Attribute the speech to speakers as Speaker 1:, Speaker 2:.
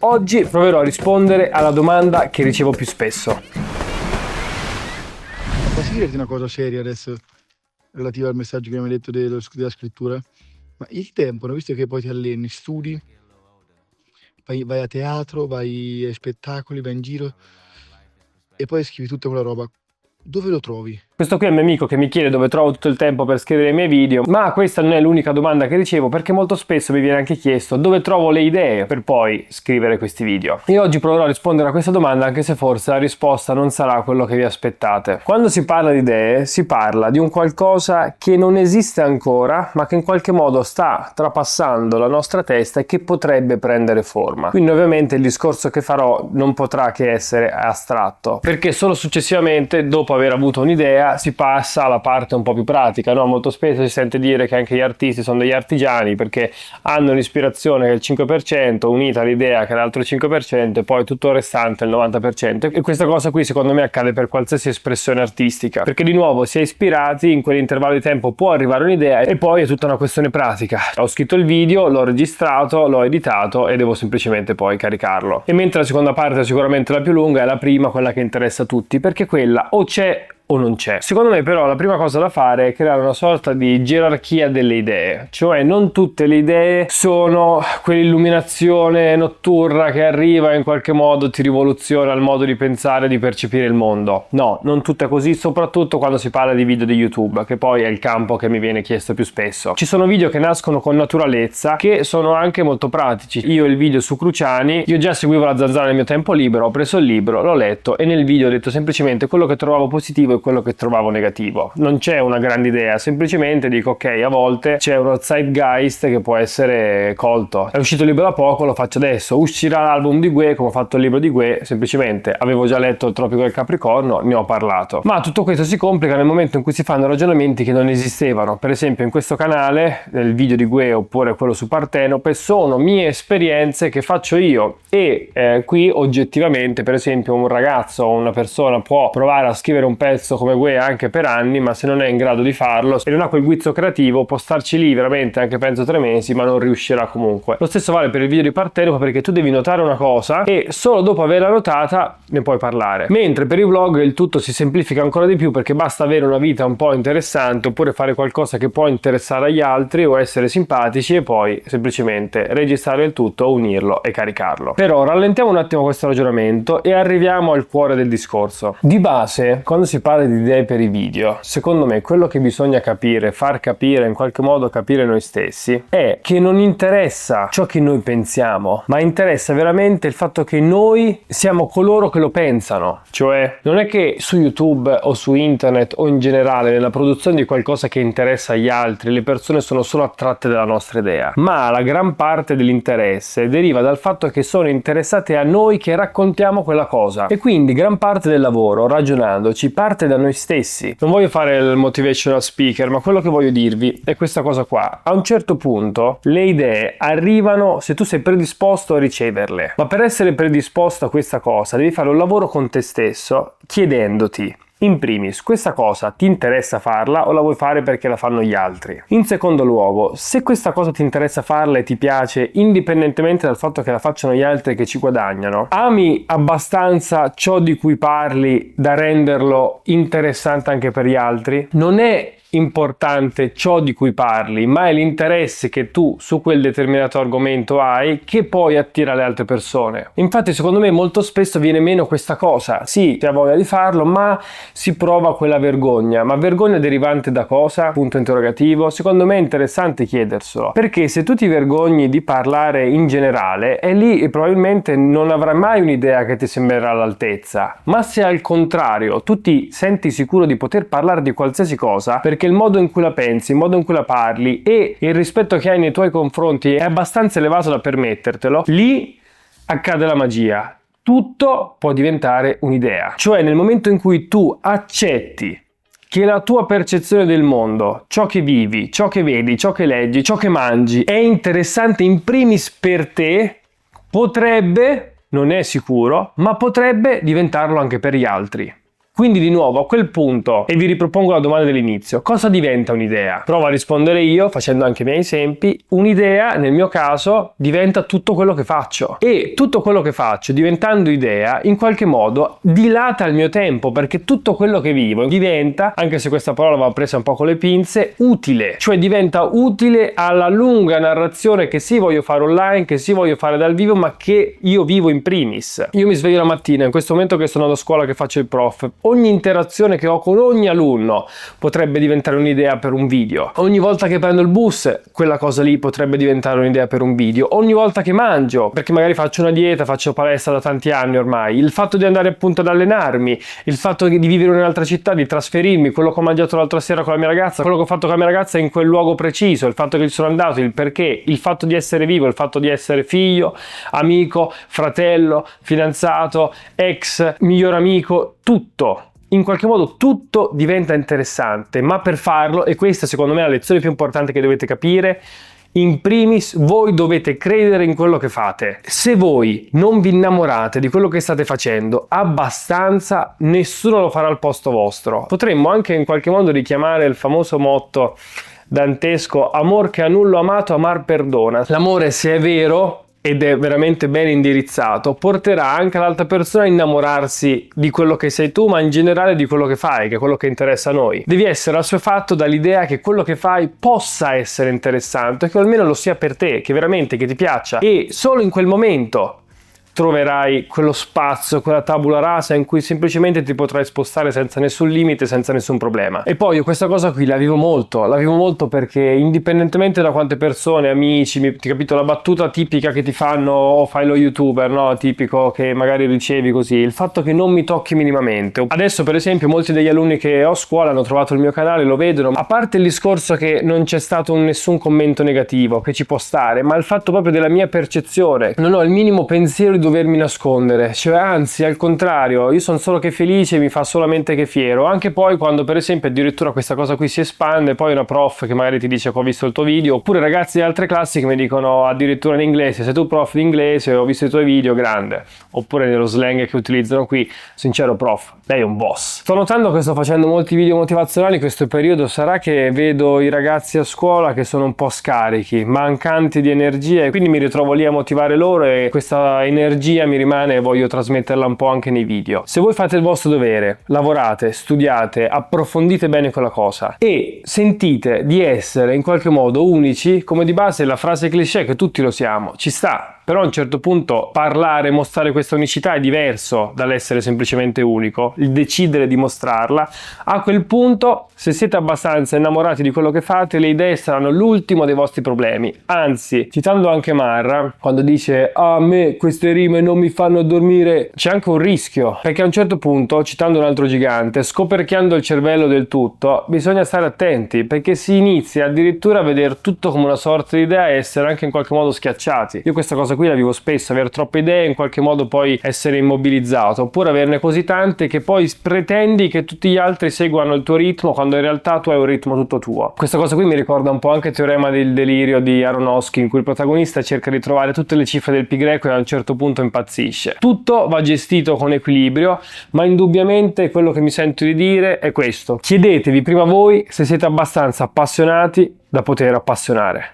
Speaker 1: Oggi proverò a rispondere alla domanda che ricevo più spesso.
Speaker 2: Posso dirti una cosa seria adesso, relativa al messaggio che mi hai detto della scrittura? Ma il tempo, no? Visto che poi ti alleni, studi, vai a teatro, vai ai spettacoli, vai in giro e poi scrivi tutta quella roba, dove lo trovi?
Speaker 1: Questo qui è il mio amico che mi chiede dove trovo tutto il tempo per scrivere i miei video, ma questa non è l'unica domanda che ricevo, perché molto spesso mi viene anche chiesto dove trovo le idee per poi scrivere questi video. E oggi proverò a rispondere a questa domanda, anche se forse la risposta non sarà quello che vi aspettate. Quando si parla di idee, si parla di un qualcosa che non esiste ancora, ma che in qualche modo sta trapassando la nostra testa e che potrebbe prendere forma. Quindi ovviamente il discorso che farò non potrà che essere astratto, perché solo successivamente, dopo aver avuto un'idea, si passa alla parte un po' più pratica, no? Molto spesso si sente dire che anche gli artisti sono degli artigiani perché hanno l'ispirazione che è il 5% unita all'idea che è l'altro 5% e poi tutto il restante il 90%, e questa cosa qui secondo me accade per qualsiasi espressione artistica, perché di nuovo si è ispirati, in quell'intervallo di tempo può arrivare un'idea e poi è tutta una questione pratica. Ho scritto il video, l'ho registrato, l'ho editato e devo semplicemente poi caricarlo. E mentre la seconda parte è sicuramente la più lunga, è la prima quella che interessa a tutti, perché quella o c'è o non c'è. Secondo me però la prima cosa da fare è creare una sorta di gerarchia delle idee, cioè non tutte le idee sono quell'illuminazione notturna che arriva e in qualche modo ti rivoluziona il modo di pensare e di percepire il mondo. No, non tutto è così, soprattutto quando si parla di video di YouTube, che poi è il campo che mi viene chiesto più spesso. Ci sono video che nascono con naturalezza, che sono anche molto pratici. Io il video su Cruciani, io già seguivo la zanzara nel mio tempo libero, ho preso il libro, l'ho letto e nel video ho detto semplicemente quello che trovavo positivo quello che trovavo negativo. Non c'è una grande idea, semplicemente dico ok, a volte c'è uno zeitgeist che può essere colto. È uscito il libro da poco, lo faccio adesso. Uscirà l'album di Gue, come ho fatto il libro di Gue, semplicemente avevo già letto Il Tropico del Capricorno, ne ho parlato. Ma tutto questo si complica nel momento in cui si fanno ragionamenti che non esistevano. Per esempio in questo canale, nel video di Gue oppure quello su Partenope, sono mie esperienze che faccio io e qui oggettivamente, per esempio, un ragazzo o una persona può provare a scrivere un pezzo come Gue anche per anni, ma se non è in grado di farlo e non ha quel guizzo creativo può starci lì veramente anche penso 3 mesi, ma non riuscirà comunque. Lo stesso vale per il video di Partenope, perché tu devi notare una cosa e solo dopo averla notata ne puoi parlare, mentre per i vlog il tutto si semplifica ancora di più, perché basta avere una vita un po' interessante oppure fare qualcosa che può interessare agli altri o essere simpatici e poi semplicemente registrare il tutto, unirlo e caricarlo. Però rallentiamo un attimo questo ragionamento e arriviamo al cuore del discorso. Di base, quando si parla di idee per i video, secondo me quello che bisogna capire, far capire, in qualche modo capire noi stessi, è che non interessa ciò che noi pensiamo, ma interessa veramente il fatto che noi siamo coloro che lo pensano. Cioè non è che su YouTube o su internet o in generale nella produzione di qualcosa che interessa agli altri le persone sono solo attratte dalla nostra idea, ma la gran parte dell'interesse deriva dal fatto che sono interessate a noi che raccontiamo quella cosa, e quindi gran parte del lavoro, ragionandoci, parte da noi stessi. Non voglio fare il motivational speaker, ma quello che voglio dirvi è questa cosa qua. A un certo punto le idee arrivano se tu sei predisposto a riceverle, ma per essere predisposto a questa cosa devi fare un lavoro con te stesso, chiedendoti in primis, questa cosa ti interessa farla o la vuoi fare perché la fanno gli altri? In secondo luogo, se questa cosa ti interessa farla e ti piace, indipendentemente dal fatto che la facciano gli altri che ci guadagnano, ami abbastanza ciò di cui parli da renderlo interessante anche per gli altri? Non è importante ciò di cui parli, ma è l'interesse che tu su quel determinato argomento hai che poi attira le altre persone. Infatti secondo me molto spesso viene meno questa cosa. Sì, si ha voglia di farlo, ma si prova quella vergogna. Ma vergogna derivante da cosa? Punto interrogativo. Secondo me è interessante chiederselo, perché se tu ti vergogni di parlare in generale, è lì e probabilmente non avrai mai un'idea che ti sembrerà all'altezza. Ma se al contrario tu ti senti sicuro di poter parlare di qualsiasi cosa, perché il modo in cui la pensi, il modo in cui la parli e il rispetto che hai nei tuoi confronti è abbastanza elevato da permettertelo, lì accade la magia. Tutto può diventare un'idea. Cioè nel momento in cui tu accetti che la tua percezione del mondo, ciò che vivi, ciò che vedi, ciò che leggi, ciò che mangi, è interessante in primis per te, potrebbe, non è sicuro, ma potrebbe diventarlo anche per gli altri. Quindi di nuovo a quel punto, e vi ripropongo la domanda dell'inizio, cosa diventa un'idea? Provo a rispondere io facendo anche i miei esempi. Un'idea nel mio caso diventa tutto quello che faccio, e tutto quello che faccio diventando idea in qualche modo dilata il mio tempo, perché tutto quello che vivo diventa, anche se questa parola va presa un po' con le pinze, utile, cioè diventa utile alla lunga narrazione che sì voglio fare online, che sì voglio fare dal vivo, ma che io vivo in primis. Io mi sveglio la mattina, in questo momento che sono alla scuola che faccio il prof, ogni interazione che ho con ogni alunno potrebbe diventare un'idea per un video. Ogni volta che prendo il bus, quella cosa lì potrebbe diventare un'idea per un video. Ogni volta che mangio, perché magari faccio una dieta, faccio palestra da tanti anni ormai, il fatto di andare appunto ad allenarmi, il fatto di vivere in un'altra città, di trasferirmi, quello che ho mangiato l'altra sera con la mia ragazza, quello che ho fatto con la mia ragazza in quel luogo preciso, il fatto che ci sono andato, il perché, il fatto di essere vivo, il fatto di essere figlio, amico, fratello, fidanzato, ex, miglior amico, tutto. In qualche modo tutto diventa interessante, ma per farlo, e questa secondo me è la lezione più importante che dovete capire, in primis voi dovete credere in quello che fate. Se voi non vi innamorate di quello che state facendo abbastanza, nessuno lo farà al posto vostro. Potremmo anche in qualche modo richiamare il famoso motto dantesco: amor che a nullo amato, amar perdona. L'amore, se è vero ed è veramente ben indirizzato, porterà anche l'altra persona a innamorarsi di quello che sei tu, ma in generale di quello che fai, che è quello che interessa a noi. Devi essere assuefatto dall'idea che quello che fai possa essere interessante, che almeno lo sia per te, che veramente che ti piaccia, e solo in quel momento troverai quello spazio, quella tabula rasa in cui semplicemente ti potrai spostare senza nessun limite, senza nessun problema. E poi io questa cosa qui la vivo molto perché indipendentemente da quante persone, amici, ti capito, la battuta tipica che ti fanno: o fai lo youtuber, no? Tipico che magari ricevi così, il fatto che non mi tocchi minimamente. Adesso per esempio molti degli alunni che ho a scuola hanno trovato il mio canale, lo vedono, a parte il discorso che non c'è stato nessun commento negativo, che ci può stare, ma il fatto proprio della mia percezione, non ho il minimo pensiero di dovermi nascondere, cioè anzi al contrario, io sono solo che felice, mi fa solamente che fiero. Anche poi quando per esempio addirittura questa cosa qui si espande, poi una prof che magari ti dice che ho visto il tuo video, oppure ragazzi di altre classi che mi dicono addirittura in inglese: sei tu prof di inglese, ho visto i tuoi video, grande. Oppure nello slang che utilizzano qui: sincero prof, lei è un boss. Sto notando che sto facendo molti video motivazionali in questo periodo, sarà che vedo i ragazzi a scuola che sono un po' scarichi, mancanti di energia, e quindi mi ritrovo lì a motivare loro, e questa energia mi rimane e voglio trasmetterla un po' anche nei video. Se voi fate il vostro dovere, lavorate, studiate, approfondite bene quella cosa e sentite di essere in qualche modo unici, come di base la frase cliché che tutti lo siamo, ci sta. Però a un certo punto parlare, mostrare questa unicità è diverso dall'essere semplicemente unico, il decidere di mostrarla. A quel punto, se siete abbastanza innamorati di quello che fate, le idee saranno l'ultimo dei vostri problemi. Anzi, citando anche Marra, quando dice a me queste rime non mi fanno dormire, c'è anche un rischio, perché a un certo punto, citando un altro gigante, scoperchiando il cervello del tutto, bisogna stare attenti, perché si inizia addirittura a vedere tutto come una sorta di idea e essere anche in qualche modo schiacciati. Io questa cosa qui la vivo spesso, avere troppe idee e in qualche modo poi essere immobilizzato, oppure averne così tante che poi pretendi che tutti gli altri seguano il tuo ritmo, quando in realtà tu hai un ritmo tutto tuo. Questa cosa qui mi ricorda un po' anche il teorema del delirio di Aronofsky, in cui il protagonista cerca di trovare tutte le cifre del pi greco e a un certo punto impazzisce. Tutto va gestito con equilibrio, ma indubbiamente quello che mi sento di dire è questo: chiedetevi prima voi se siete abbastanza appassionati da poter appassionare.